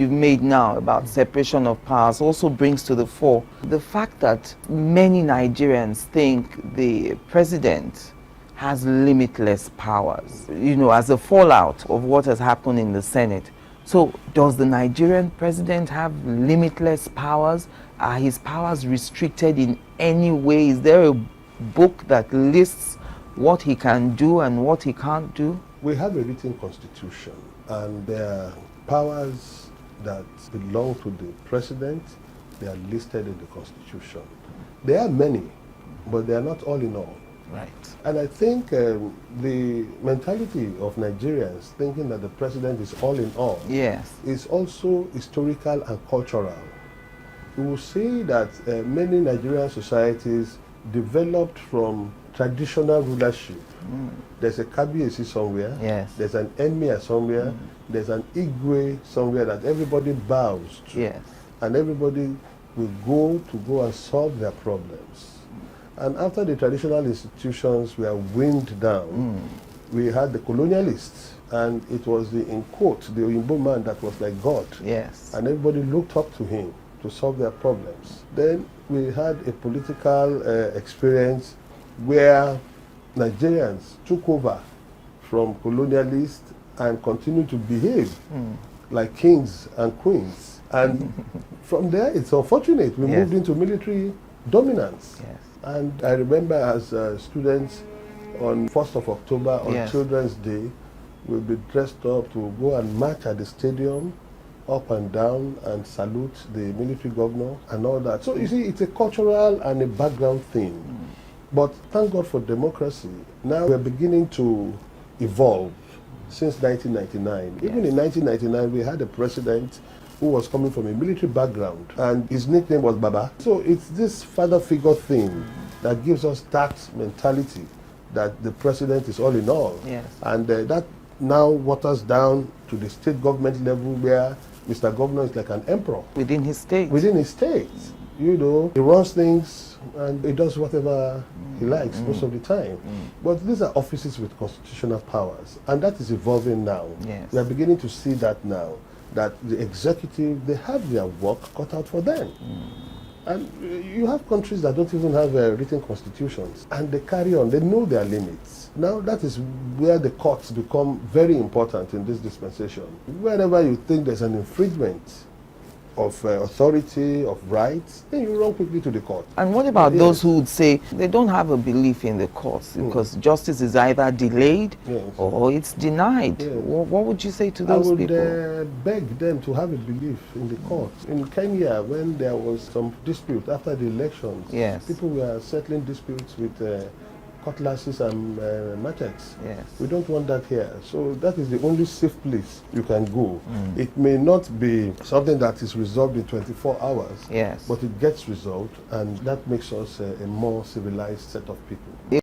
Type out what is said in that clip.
you've made now about separation of powers also brings to the fore the fact that many Nigerians think the president has limitless powers, you know, as a fallout of what has happened in the Senate. So does the Nigerian president have limitless powers? Are his powers restricted in any way? Is there a book that lists what he can do and what he can't do? We have a written constitution, and there are powers that belong to the president. They are listed in the constitution. There are many, but they are not all in all. Right. And I think the mentality of Nigerians thinking that the president is all in all, yes, is also historical and cultural. We will see that many Nigerian societies developed from traditional rulership. There's a Kabiyesi somewhere, yes, there's an Emir somewhere, there's an Igwe somewhere that everybody bows to. yes, And everybody will go and solve their problems. And after the traditional institutions were wind down, we had the colonialists, and it was in quote, the Oyinbo man that was like God. yes, And everybody looked up to him to solve their problems. Then we had a political experience where Nigerians took over from colonialists and continued to behave like kings and queens. And from there, it's unfortunate. We moved into military dominance. yes. And I remember as students on 1st of October, on Children's Day, we'll be dressed up to go and march at the stadium, up and down, and salute the military governor and all that. So you see, it's a cultural and a background thing. But thank God for democracy. Now we're beginning to evolve since 1999. Even in 1999, we had a president who was coming from a military background, and his nickname was Baba. So it's this father figure thing that gives us that mentality that the president is all in all. Yes. And that now waters down to the state government level where Mr. Governor is like an emperor. Within his state. Within his state. You know, he runs things and he does whatever he likes most of the time. But these are offices with constitutional powers, and that is evolving now. Yes. We are beginning to see that now, that the executive, they have their work cut out for them. And you have countries that don't even have written constitutions, and they carry on, they know their limits. Now that is where the courts become very important in this dispensation. Whenever you think there's an infringement of authority, of rights, then you run quickly to the court. And what about those who would say they don't have a belief in the courts because justice is either delayed or it's denied? Yes. What would you say to those people? I would beg them to have a belief in the courts. In Kenya, when there was some dispute after the elections, people were settling disputes with cutlasses and machetes. Yes. We don't want that here. So that is the only safe place you can go. It may not be something that is resolved in 24 hours, but it gets resolved, and that makes us a more civilized set of people.